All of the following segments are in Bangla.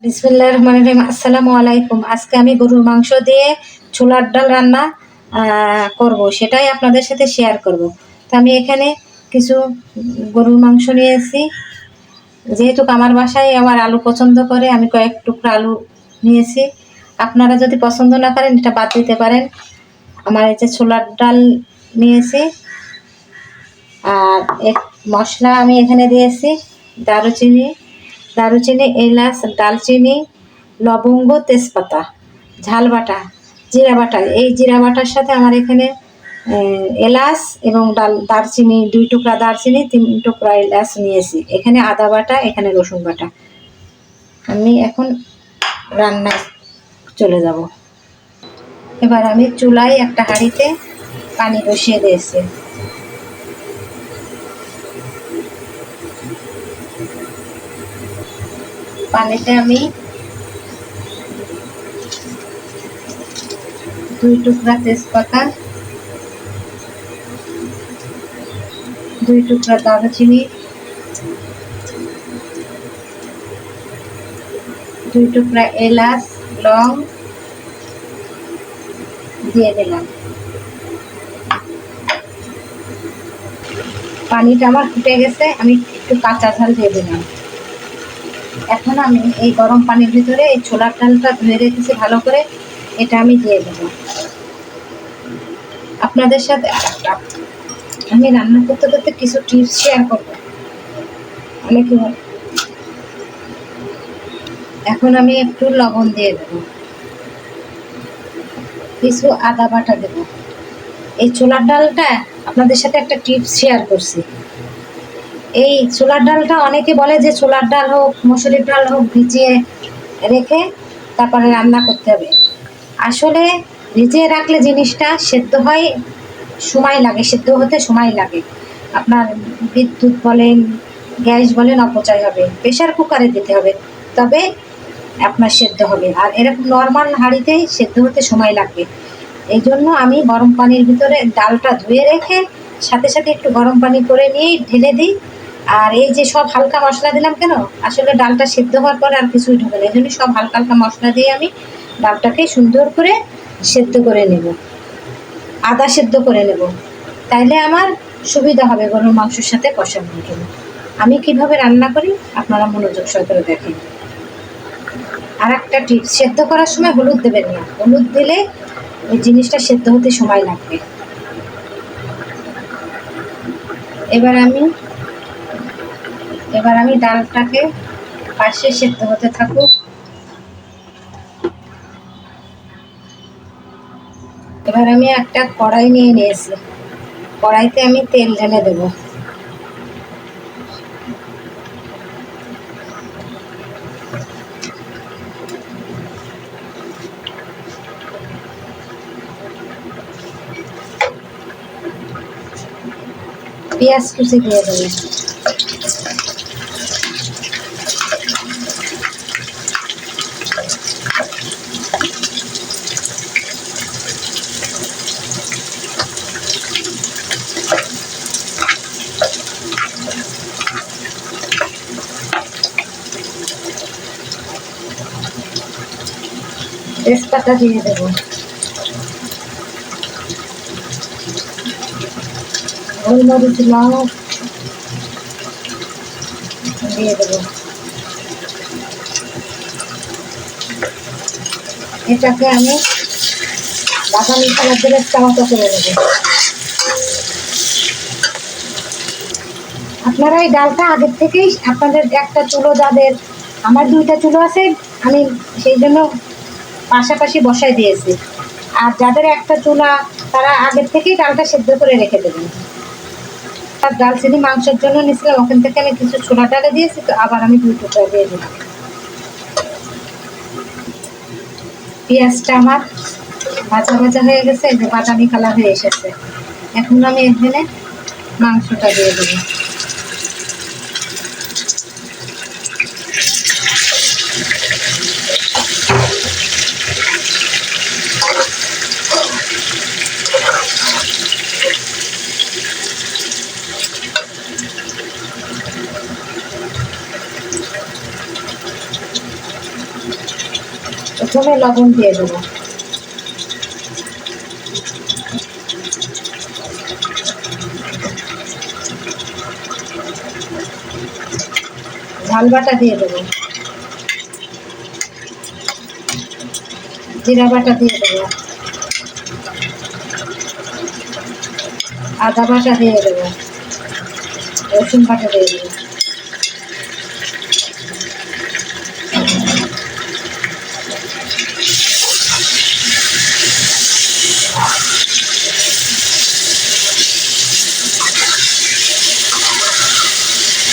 বিসমিল্লাহির রহমানির রহিম। আসসালামু আলাইকুম। আজকে আমি গরুর মাংস দিয়ে ছোলার ডাল রান্না করব, সেটাই আপনাদের সাথে শেয়ার করব। তো আমি এখানে কিছু গরুর মাংস নিয়েছি। যেহেতু আমার বাসায় আমার আলু পছন্দ করে, আমি কয়েক টুকরা আলু নিয়েছি। আপনারা যদি পছন্দ না করেন এটা বাদ দিতে পারেন। আমার এই যে ছোলার ডাল নিয়েছি, আর মশলা আমি এখানে দিয়েছি দারুচিনি, এলাচ, দালচিনি, লবঙ্গ, তেজপাতা, ঝাল বাটা, জিরা বাটা। এই জিরা বাটার সাথে আমার এখানে এলাচ এবং দারচিনি, 2 টুকরা দারচিনি, 3 টুকরা এলাচ নিয়েছি। এখানে আদা বাটা, এখানে রসুন বাটা। আমি এখন রান্নায় চলে যাব। এবার আমি চুলায় একটা হাঁড়িতে পানি বসিয়ে দিয়েছি। পানিতে আমি 2 টুকরা তেজপাতা, 2 টুকরা দারুচিনি, 2 টুকরা এলাচ, লং দিয়ে দিলাম। পানিটা আমার ফুটে গেছে, আমি একটু কাঁচা ঝাল দিয়ে দিলাম। এখন আমি এই গরম পানির ভিতরে এই ছোলার ডালটা ধুয়ে রেখেছি ভালো করে, এটা আমি দিয়ে দেবো। আপনাদের সাথে আমি রান্না করতে করতে কিছু টিপস শেয়ার করবো। এখন আমি একটু লবণ দিয়ে দেবো, কিছু আদা বাটা দেবো। এই ছোলার ডালটা আপনাদের সাথে একটা টিপস শেয়ার করছি। এই ছোলার ডালটা অনেকে বলে যে ছোলার ডাল হোক, মসুরির ডাল হোক, ভিজিয়ে রেখে তারপরে রান্না করতে হবে। আসলে ভিজিয়ে রাখলে জিনিসটা সেদ্ধ হয়, সময় লাগে, সেদ্ধ হতে সময় লাগে। আপনার বিদ্যুৎ বলেন, গ্যাস বলেন, অপচয় হবে। প্রেশার কুকারে দিতে হবে, তবে আপনার সেদ্ধ হবে। আর এরকম নর্মাল হাঁড়িতে সেদ্ধ হতে সময় লাগবে। এই জন্য আমি গরম পানির ভিতরে ডালটা ধুয়ে রেখে সাথে সাথে একটু গরম পানি করে নিয়ে ঢেলে দিই। আর এই যে সব হালকা মশলা দিলাম কেন, আসলে ডালটা সিদ্ধ হওয়ার পরে আর কিছুই ঢোকে না। এই জন্য সব হালকা হালকা মশলা দিয়ে আমি ডালটাকে সুন্দর করে সেদ্ধ করে নেব, আদা সেদ্ধ করে নেব। তাইলে আমার সুবিধা হবে গরুর মাংসের সাথে কষানোর জন্য। আমি কিভাবে রান্না করি আপনারা মনোযোগ সহকারে দেখেন। আর একটা টিপস, সেদ্ধ করার সময় হলুদ দেবেন না। হলুদ দিলে ওই জিনিসটা সেদ্ধ হতে সময় লাগবে। এবার আমি ডালটাকে পাশে সেদ্ধ হতে থাকুক। এবার আমি একটা কড়াই নিয়ে নিয়েছি, কড়াইতে আমি তেল ঢেলে দেবো। পেঁয়াজ কুচি দিয়ে দেবো। তেজপাতা দিয়ে দেবো, গোলমরিচ, লং দিয়ে দেবো। এটাকে আমি বাদামি কালার দিয়ে চামচা করে নেবো। আপনারা এই ডালটা আগের থেকেই, আপনাদের একটা চুলো, যাদের, আমার 2টা চুলো আছে, আমি সেই জন্য পাশাপাশি বসাই দিয়েছি। আর যাদের একটা চুলা, তারা আগের থেকেই ডালটা সেদ্ধ করে রেখে দেবেন। আর দালচিনি মাংসের জন্য নিয়েছিলাম, ওখান থেকে আমি কিছু ছোলা ডালে দিয়েছি, তো আবার আমি 2 টুকরা দিয়ে দিলাম। পেঁয়াজটা আমার ভাজা ভাজা হয়ে গেছে, যে বাদামি কালার হয়ে এসেছে। এখন আমি এখানে মাংসটা দিয়ে দেবো। প্রথমে লবণ দিয়ে দেবো, ঝাল বাটা দিয়ে দেবো, জিরা বাটা দিয়ে দেবো, আদা বাটা দিয়ে দেবো, রসুন বাটা দিয়ে দেবো।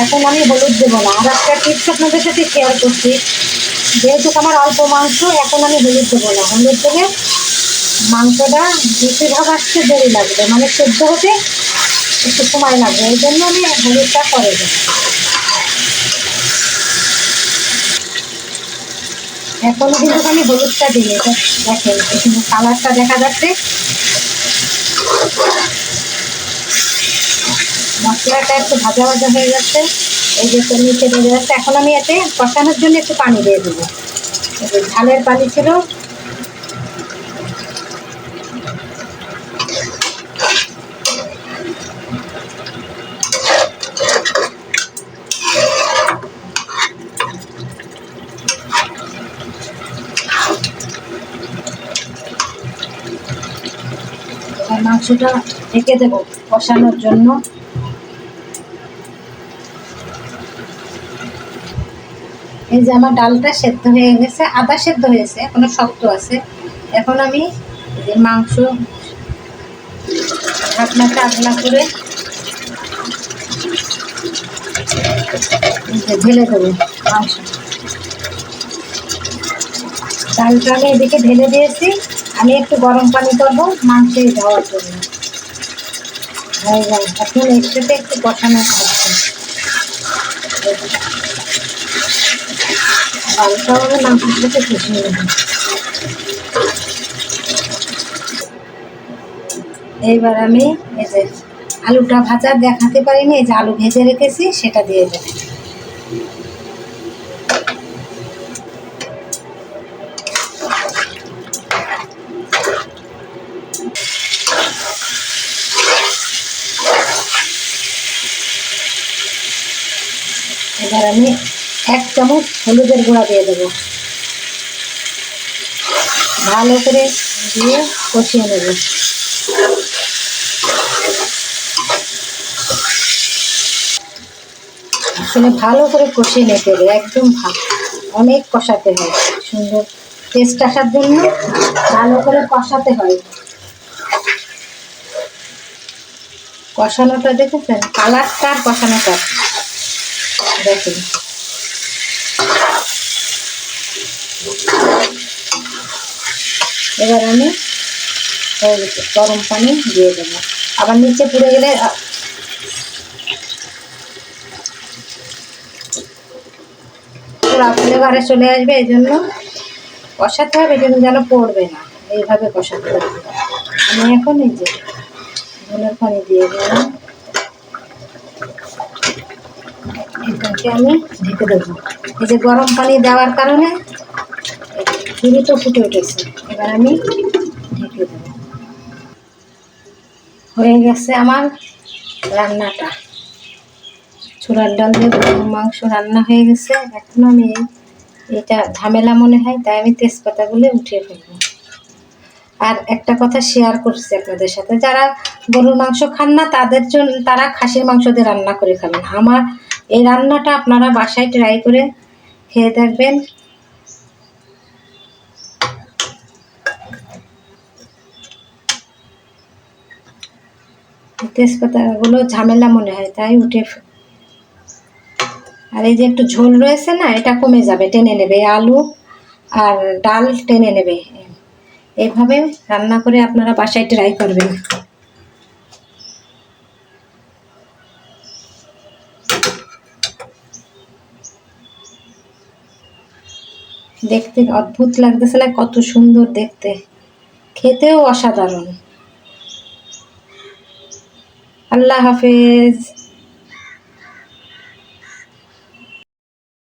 এখন আমি হলুদ দেবো না। আর একটা টিপস আপনাদের সাথে শেয়ার করছি, যেহেতু আমার অল্প মাংস, এখন আমি হলুদ দেবো না। হলুদ দিলে মাংসটা বেশিরভাগ আসতে দেরি লাগবে, মানে সেদ্ধ হতে একটু সময় লাগবে, এই জন্য আমি হলুদটা করে দেবো। এখনও কিন্তু আমি হলুদটা দিই, এটা দেখেন এখানে কালারটা দেখা যাচ্ছে, মশলাটা একটু ভাজা ভাজা হয়ে যাচ্ছে, এই যে নিচে বেড়ে যাচ্ছে। এখন আমি এতে কষানোর জন্য একটু পানি দিয়ে দেবো, ঝালের পানি ছিল। মাংসটা ঢেকে দেবো কষানোর জন্য। এই যে আমার ডালটা সেদ্ধ হয়ে গেছে, আদা সেদ্ধ হয়েছে, এখনো শক্ত আছে। এখন আমি যে মাংস ঢাকনাটা আগলা করে ঢেলে দেবো মাংস। ডালটা আমি এদিকে ঢেলে দিয়েছি, আমি একটু গরম পানি করবো মাংসে দেওয়ার জন্য। হয়ে গেল, এখন এর সাথে একটু কষানো হচ্ছে, ডালটাও আমি মাংসের সাথে কষিয়ে নেব। এইবার আমি এই যে আলুটা ভাজা দেখাতে পারিনি, এই যে আলু ভেজে রেখেছি সেটা দিয়ে দেবো। এবার আমি 1 চামচ হলুদের গুঁড়া দিয়ে দেবো, ভালো করে দিয়ে কষিয়ে নেব। আসলে ভালো করে কষিয়ে নিতে হবে, একদম অনেক কষাতে হয়, সুন্দর টেস্ট আসার জন্য ভালো করে কষাতে হয়। কষানোটা দেখেছেন, কালারটা আর কষানোটা দেখেন। এবার আমি গরম পানি দিয়ে দেবো, আবার নিচে পুড়ে গেলে পুরো ফ্লেভারে চলে আসবে, এই জন্য কষাতে হবে কিন্তু যেন পড়বে না, এইভাবে কষাতে হবে। আমি এখন এই যে ঝোলের পানি দিয়ে দিলাম, এটাকে আমি ঢেকে দেবো। এই যে গরম পানি দেওয়ার কারণে দ্রুত ফুটে উঠেছে, এবার আমি ঢেকে দেবো। হয়ে গেছে আমার রান্নাটা, ছোলার ডাল দিয়ে গরুর মাংস রান্না হয়ে গেছে। এখন আমি এটা ঝামেলা মনে হয়, তাই আমি তেজপাতাগুলো উঠিয়ে ফেলবো। আর একটা কথা শেয়ার করছি আপনাদের সাথে, যারা গরুর মাংস খান না তাদের জন্য, তারা খাসির মাংস দিয়ে রান্না করে খাবেন। আমার এই রান্নাটা আপনারা বাসায় ট্রাই করে খেয়ে দেখবেন। তেজপাতাগুলো ঝামেলা মনে হয়, তাই উঠে। আর এই যে একটু ঝোল রয়েছে না, এটা কমে যাবে, টেনে নেবে, আলু আর ডাল টেনে নেবে। এইভাবে রান্না করে আপনারা বাসায় ট্রাই করবেন। দেখতে অদ্ভুত লাগতেছে না, কত সুন্দর দেখতে, খেতেও অসাধারণ। আল্লাহ হাফেজ।